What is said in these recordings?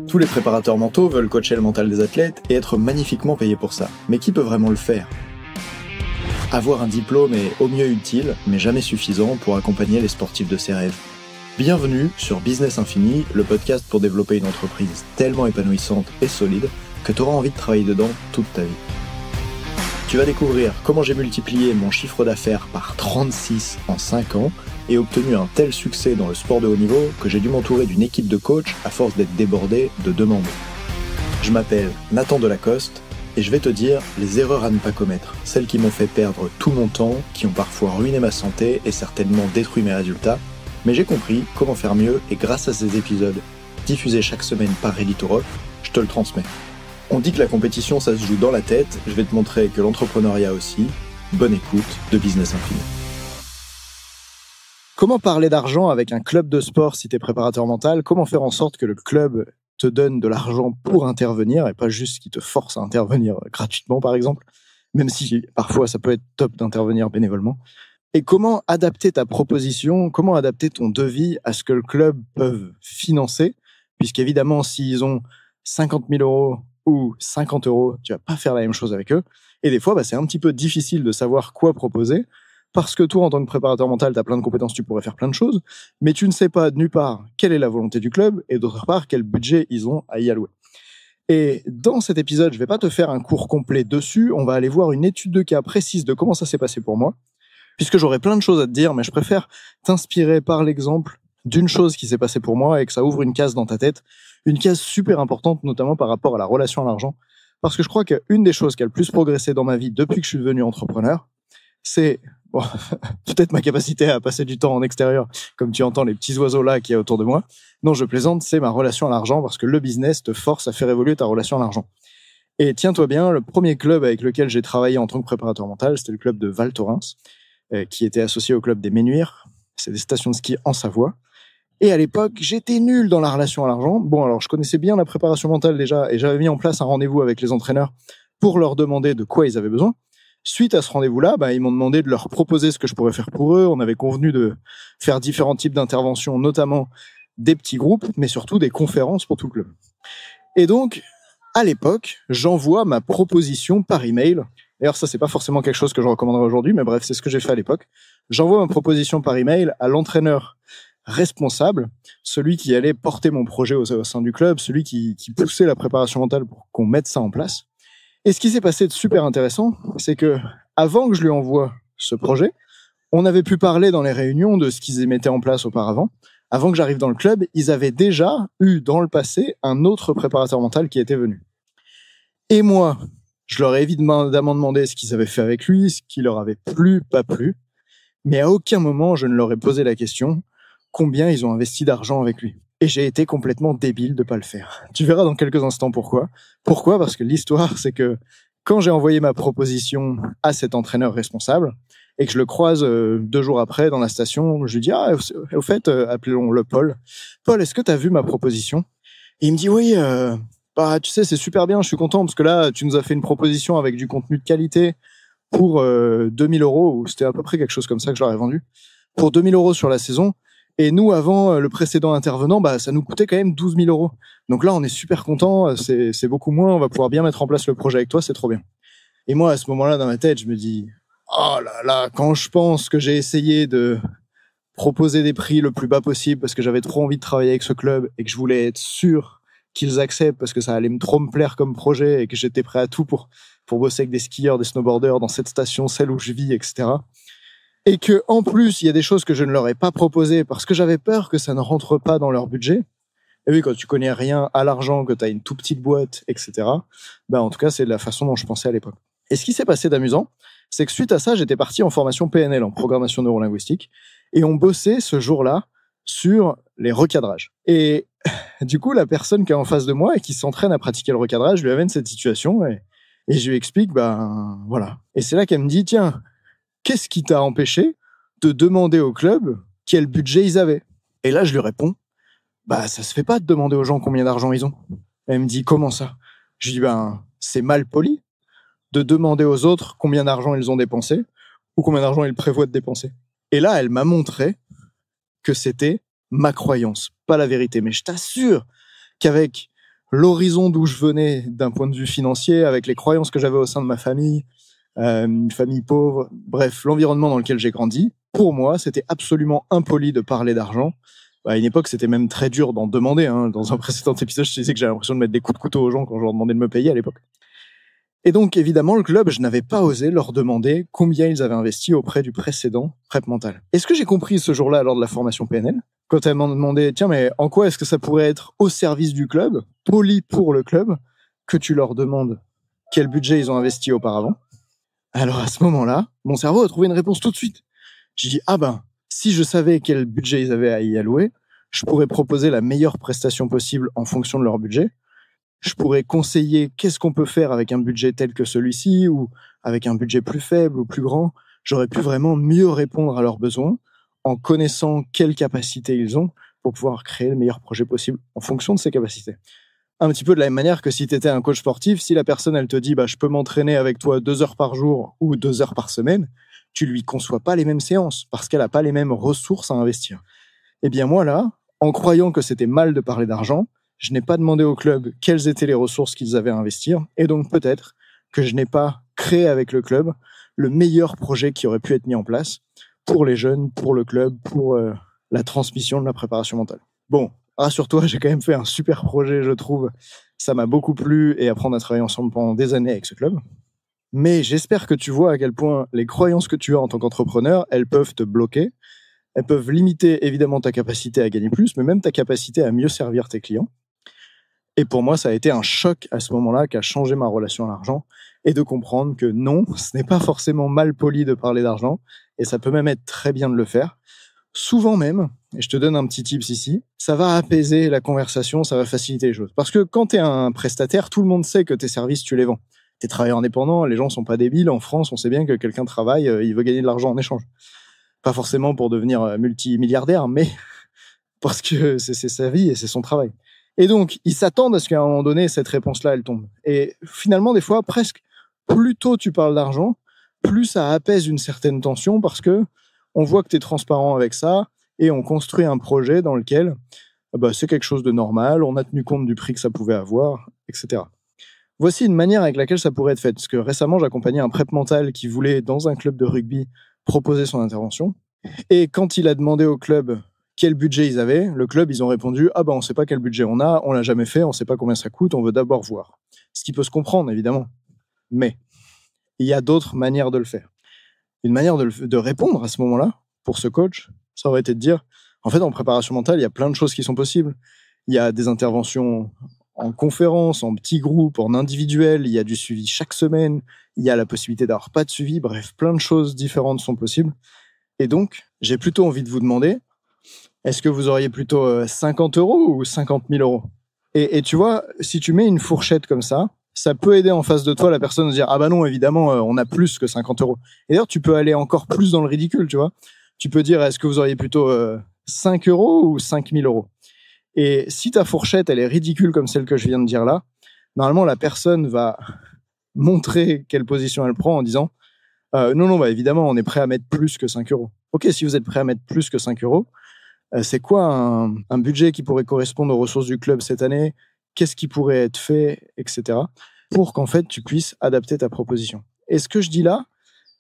Tous les préparateurs mentaux veulent coacher le mental des athlètes et être magnifiquement payés pour ça. Mais qui peut vraiment le faire ? Avoir un diplôme est au mieux utile, mais jamais suffisant pour accompagner les sportifs de ses rêves. Bienvenue sur Business Infini, le podcast pour développer une entreprise tellement épanouissante et solide que tu auras envie de travailler dedans toute ta vie. Tu vas découvrir comment j'ai multiplié mon chiffre d'affaires par 36 en 5 ans et obtenu un tel succès dans le sport de haut niveau que j'ai dû m'entourer d'une équipe de coachs à force d'être débordé de demandes. Je m'appelle Nathan Delacoste et je vais te dire les erreurs à ne pas commettre, celles qui m'ont fait perdre tout mon temps, qui ont parfois ruiné ma santé et certainement détruit mes résultats, mais j'ai compris comment faire mieux et grâce à ces épisodes, diffusés chaque semaine par Ready to Rock, je te le transmets. On dit que la compétition ça se joue dans la tête, je vais te montrer que l'entrepreneuriat aussi. Bonne écoute de Business Infini. Comment parler d'argent avec un club de sport si tu es préparateur mental ? Comment faire en sorte que le club te donne de l'argent pour intervenir et pas juste qu'il te force à intervenir gratuitement par exemple, même si parfois ça peut être top d'intervenir bénévolement. Et comment adapter ta proposition, comment adapter ton devis à ce que le club peut financer, puisqu'évidemment s'ils ont 50 000 euros ou 50 euros, tu vas pas faire la même chose avec eux. Et des fois, c'est un petit peu difficile de savoir quoi proposer, parce que toi, en tant que préparateur mental, tu as plein de compétences, tu pourrais faire plein de choses, mais tu ne sais pas, d'une part, quelle est la volonté du club, et d'autre part, quel budget ils ont à y allouer. Et dans cet épisode, je vais pas te faire un cours complet dessus, on va aller voir une étude de cas précise de comment ça s'est passé pour moi, puisque j'aurais plein de choses à te dire, mais je préfère t'inspirer par l'exemple d'une chose qui s'est passée pour moi et que ça ouvre une case dans ta tête, une case super importante, notamment par rapport à la relation à l'argent. Parce que je crois qu'une des choses qui a le plus progressé dans ma vie depuis que je suis devenu entrepreneur, c'est peut-être ma capacité à passer du temps en extérieur, comme tu entends les petits oiseaux là qui est autour de moi. Non, je plaisante, c'est ma relation à l'argent, parce que le business te force à faire évoluer ta relation à l'argent. Et tiens-toi bien, le premier club avec lequel j'ai travaillé en tant que préparateur mental, c'était le club de Val Thorens, qui était associé au club des Ménuires. C'est des stations de ski en Savoie. Et à l'époque, j'étais nul dans la relation à l'argent. Bon, alors je connaissais bien la préparation mentale déjà et j'avais mis en place un rendez-vous avec les entraîneurs pour leur demander de quoi ils avaient besoin. Suite à ce rendez-vous-là, ils m'ont demandé de leur proposer ce que je pourrais faire pour eux. On avait convenu de faire différents types d'interventions, notamment des petits groupes, mais surtout des conférences pour tout le club. Et donc, à l'époque, j'envoie ma proposition par email. D'ailleurs, ça, c'est pas forcément quelque chose que je recommanderais aujourd'hui, mais bref, c'est ce que j'ai fait à l'époque. J'envoie ma proposition par email à l'entraîneur responsable, celui qui allait porter mon projet au sein du club, celui qui poussait la préparation mentale pour qu'on mette ça en place. Et ce qui s'est passé de super intéressant, c'est que avant que je lui envoie ce projet, on avait pu parler dans les réunions de ce qu'ils mettaient en place auparavant. Avant que j'arrive dans le club, ils avaient déjà eu dans le passé un autre préparateur mental qui était venu. Et moi, je leur ai évidemment demandé ce qu'ils avaient fait avec lui, ce qui leur avait plu, pas plu, mais à aucun moment je ne leur ai posé la question combien ils ont investi d'argent avec lui. Et j'ai été complètement débile de pas le faire. Tu verras dans quelques instants pourquoi. Pourquoi ? Parce que l'histoire, c'est que quand j'ai envoyé ma proposition à cet entraîneur responsable et que je le croise 2 jours après dans la station, je lui dis « au fait, appelons-le Paul. Paul, est-ce que tu as vu ma proposition ?» Et il me dit « Oui, tu sais, c'est super bien, je suis content parce que là, tu nous as fait une proposition avec du contenu de qualité pour 2000 euros, ou c'était à peu près quelque chose comme ça que je leur ai vendu, pour 2000 euros sur la saison. Et nous, avant le précédent intervenant, ça nous coûtait quand même 12 000 euros. Donc là, on est super contents, c'est beaucoup moins, on va pouvoir bien mettre en place le projet avec toi, c'est trop bien. » Et moi, à ce moment-là, dans ma tête, je me dis « Oh là là, quand je pense que j'ai essayé de proposer des prix le plus bas possible parce que j'avais trop envie de travailler avec ce club et que je voulais être sûr qu'ils acceptent parce que ça allait trop me plaire comme projet et que j'étais prêt à tout pour bosser avec des skieurs, des snowboarders dans cette station, celle où je vis, etc. Et que, en plus, il y a des choses que je ne leur ai pas proposées parce que j'avais peur que ça ne rentre pas dans leur budget. Et oui, quand tu connais rien à l'argent, que tu as une toute petite boîte, etc. En tout cas, c'est la façon dont je pensais à l'époque. Et ce qui s'est passé d'amusant, c'est que suite à ça, j'étais parti en formation PNL, en programmation neurolinguistique, et on bossait ce jour-là sur les recadrages. Et du coup, la personne qui est en face de moi et qui s'entraîne à pratiquer le recadrage, je lui amène cette situation et je lui explique, voilà. Et c'est là qu'elle me dit, tiens, qu'est-ce qui t'a empêché de demander au club quel budget ils avaient ? Et là, je lui réponds, ça se fait pas de demander aux gens combien d'argent ils ont. Elle me dit, comment ça ? Je lui dis, c'est mal poli de demander aux autres combien d'argent ils ont dépensé ou combien d'argent ils prévoient de dépenser. Et là, elle m'a montré que c'était ma croyance, pas la vérité. Mais je t'assure qu'avec l'horizon d'où je venais d'un point de vue financier, avec les croyances que j'avais au sein de ma famille, une famille pauvre, bref, l'environnement dans lequel j'ai grandi. Pour moi, c'était absolument impoli de parler d'argent. À une époque, c'était même très dur d'en demander. Dans un précédent épisode, je te disais que j'avais l'impression de mettre des coups de couteau aux gens quand je leur demandais de me payer à l'époque. Et donc, évidemment, le club, je n'avais pas osé leur demander combien ils avaient investi auprès du précédent Prep Mental. Et ce que j'ai compris ce jour-là lors de la formation PNL, quand elles m'ont demandé, tiens, mais en quoi est-ce que ça pourrait être au service du club, poli pour le club, que tu leur demandes quel budget ils ont investi auparavant? Alors à ce moment-là, mon cerveau a trouvé une réponse tout de suite. J'ai dit, si je savais quel budget ils avaient à y allouer, je pourrais proposer la meilleure prestation possible en fonction de leur budget. Je pourrais conseiller qu'est-ce qu'on peut faire avec un budget tel que celui-ci ou avec un budget plus faible ou plus grand. J'aurais pu vraiment mieux répondre à leurs besoins en connaissant quelles capacités ils ont pour pouvoir créer le meilleur projet possible en fonction de ces capacités. Un petit peu de la même manière que si tu étais un coach sportif, si la personne elle te dit je peux m'entraîner avec toi 2 heures par jour ou 2 heures par semaine, tu lui conçois pas les mêmes séances parce qu'elle a pas les mêmes ressources à investir. Eh bien moi là, en croyant que c'était mal de parler d'argent, je n'ai pas demandé au club quelles étaient les ressources qu'ils avaient à investir et donc peut-être que je n'ai pas créé avec le club le meilleur projet qui aurait pu être mis en place pour les jeunes, pour le club, pour la transmission de la préparation mentale. Bon, rassure-toi, j'ai quand même fait un super projet, je trouve. Ça m'a beaucoup plu et apprendre à travailler ensemble pendant des années avec ce club. Mais j'espère que tu vois à quel point les croyances que tu as en tant qu'entrepreneur, elles peuvent te bloquer. Elles peuvent limiter évidemment ta capacité à gagner plus, mais même ta capacité à mieux servir tes clients. Et pour moi, ça a été un choc à ce moment-là qui a changé ma relation à l'argent et de comprendre que non, ce n'est pas forcément mal poli de parler d'argent et ça peut même être très bien de le faire. Souvent même, et je te donne un petit tips ici, ça va apaiser la conversation, ça va faciliter les choses. Parce que quand tu es un prestataire, tout le monde sait que tes services, tu les vends. Tu es travailleur indépendant, les gens sont pas débiles. En France, on sait bien que quelqu'un travaille, il veut gagner de l'argent en échange. Pas forcément pour devenir multimilliardaire, mais parce que c'est sa vie et c'est son travail. Et donc, ils s'attendent à ce qu'à un moment donné, cette réponse-là, elle tombe. Et finalement, des fois, presque, plus tôt tu parles d'argent, plus ça apaise une certaine tension parce que on voit que tu es transparent avec ça et on construit un projet dans lequel c'est quelque chose de normal, on a tenu compte du prix que ça pouvait avoir, etc. Voici une manière avec laquelle ça pourrait être fait. Parce que récemment, j'accompagnais un prep mental qui voulait, dans un club de rugby, proposer son intervention. Et quand il a demandé au club quel budget ils avaient, le club, ils ont répondu « on ne sait pas quel budget on a, on l'a jamais fait, on ne sait pas combien ça coûte, on veut d'abord voir. » Ce qui peut se comprendre, évidemment. Mais il y a d'autres manières de le faire. Une manière de répondre à ce moment-là, pour ce coach, ça aurait été de dire en fait, en préparation mentale, il y a plein de choses qui sont possibles. Il y a des interventions en conférence, en petits groupes, en individuel, il y a du suivi chaque semaine, il y a la possibilité d'avoir pas de suivi, bref, plein de choses différentes sont possibles. Et donc, j'ai plutôt envie de vous demander, est-ce que vous auriez plutôt 50 € ou 50 000 €? Et tu vois, si tu mets une fourchette comme ça peut aider en face de toi la personne à se dire « non, évidemment, on a plus que 50 €. » Et d'ailleurs, tu peux aller encore plus dans le ridicule, tu vois. Tu peux dire « Est-ce que vous auriez plutôt 5 € ou 5 000 €? » Et si ta fourchette, elle est ridicule comme celle que je viens de dire là, normalement, la personne va montrer quelle position elle prend en disant non, évidemment, on est prêt à mettre plus que 5 €. Ok, si vous êtes prêt à mettre plus que 5 €, c'est quoi un budget qui pourrait correspondre aux ressources du club cette année? Qu'est-ce qui pourrait être fait, etc. pour qu'en fait, tu puisses adapter ta proposition. Et ce que je dis là,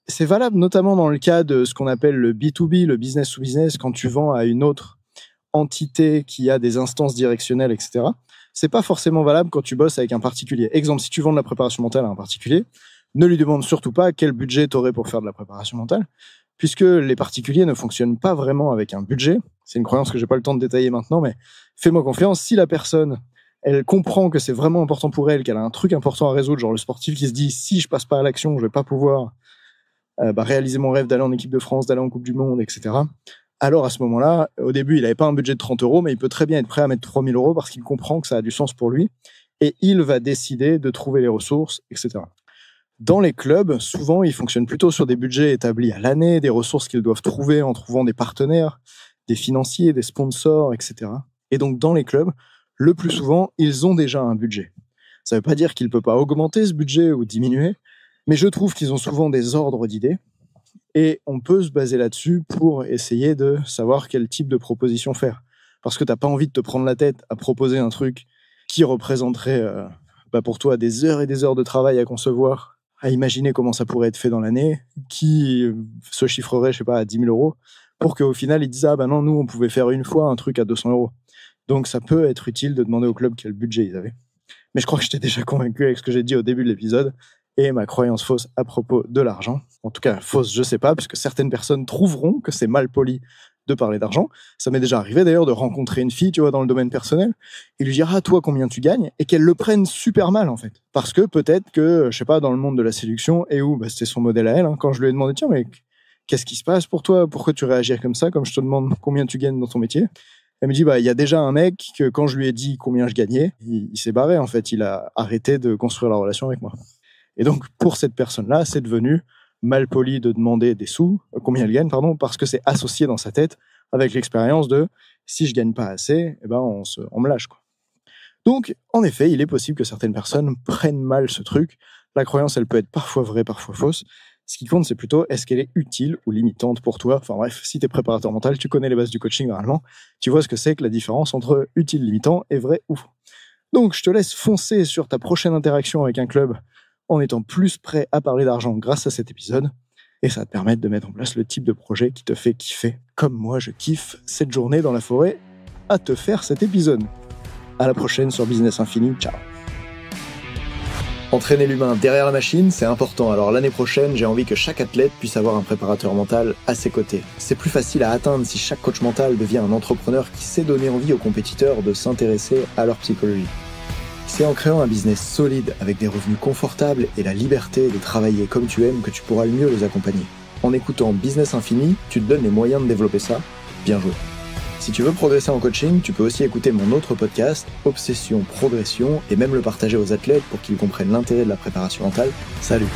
c'est valable notamment dans le cas de ce qu'on appelle le B2B, le business to business, quand tu vends à une autre entité qui a des instances directionnelles, etc. C'est pas forcément valable quand tu bosses avec un particulier. Exemple, si tu vends de la préparation mentale à un particulier, ne lui demande surtout pas quel budget tu aurais pour faire de la préparation mentale, puisque les particuliers ne fonctionnent pas vraiment avec un budget. C'est une croyance que j'ai pas le temps de détailler maintenant, mais fais-moi confiance, si la personne, elle comprend que c'est vraiment important pour elle, qu'elle a un truc important à résoudre, genre le sportif qui se dit, si je passe pas à l'action, je vais pas pouvoir réaliser mon rêve d'aller en équipe de France, d'aller en Coupe du Monde, etc. Alors à ce moment-là, au début, il n'avait pas un budget de 30 €, mais il peut très bien être prêt à mettre 3 000 € parce qu'il comprend que ça a du sens pour lui et il va décider de trouver les ressources, etc. Dans les clubs, souvent, ils fonctionnent plutôt sur des budgets établis à l'année, des ressources qu'ils doivent trouver en trouvant des partenaires, des financiers, des sponsors, etc. Et donc, dans les clubs, le plus souvent, ils ont déjà un budget. Ça ne veut pas dire qu'il ne peut pas augmenter ce budget ou diminuer, mais je trouve qu'ils ont souvent des ordres d'idées et on peut se baser là-dessus pour essayer de savoir quel type de proposition faire. Parce que tu n'as pas envie de te prendre la tête à proposer un truc qui représenterait pour toi des heures et des heures de travail à concevoir, à imaginer comment ça pourrait être fait dans l'année, qui se chiffrerait, je sais pas, à 10 000 euros, pour qu'au final, ils disent « Ah ben non, nous, on pouvait faire une fois un truc à 200 euros. » Donc, ça peut être utile de demander au club quel budget ils avaient. Mais je crois que je t'ai déjà convaincu avec ce que j'ai dit au début de l'épisode et ma croyance fausse à propos de l'argent. En tout cas, fausse, je sais pas, puisque certaines personnes trouveront que c'est mal poli de parler d'argent. Ça m'est déjà arrivé d'ailleurs de rencontrer une fille, tu vois, dans le domaine personnel, et lui dire « Ah, toi, combien tu gagnes ?» et qu'elle le prenne super mal, en fait. Parce que peut-être que, je sais pas, dans le monde de la séduction, et où c'était son modèle à elle, quand je lui ai demandé « Tiens, mais qu'est-ce qui se passe pour toi? Pourquoi tu réagis comme ça, comme je te demande combien tu gagnes dans ton métier ?» Elle me dit, il y a déjà un mec que quand je lui ai dit combien je gagnais, il s'est barré, en fait. Il a arrêté de construire la relation avec moi. Et donc, pour cette personne-là, c'est devenu mal poli de demander des sous, combien elle gagne, parce que c'est associé dans sa tête avec l'expérience de si je gagne pas assez, on me lâche, quoi. Donc, en effet, il est possible que certaines personnes prennent mal ce truc. La croyance, elle peut être parfois vraie, parfois fausse. Ce qui compte, c'est plutôt, est-ce qu'elle est utile ou limitante pour toi? Enfin bref, si t'es préparateur mental, tu connais les bases du coaching normalement, tu vois ce que c'est que la différence entre utile, limitant et vrai ou faux. Donc, je te laisse foncer sur ta prochaine interaction avec un club en étant plus prêt à parler d'argent grâce à cet épisode. Et ça va te permettre de mettre en place le type de projet qui te fait kiffer. Comme moi, je kiffe cette journée dans la forêt à te faire cet épisode. À la prochaine sur Business Infini. Ciao. Entraîner l'humain derrière la machine, c'est important. Alors l'année prochaine, j'ai envie que chaque athlète puisse avoir un préparateur mental à ses côtés. C'est plus facile à atteindre si chaque coach mental devient un entrepreneur qui sait donner envie aux compétiteurs de s'intéresser à leur psychologie. C'est en créant un business solide avec des revenus confortables et la liberté de travailler comme tu aimes que tu pourras le mieux les accompagner. En écoutant Business Infini, tu te donnes les moyens de développer ça. Bien joué. Si tu veux progresser en coaching, tu peux aussi écouter mon autre podcast, Obsession Progression, et même le partager aux athlètes pour qu'ils comprennent l'intérêt de la préparation mentale. Salut!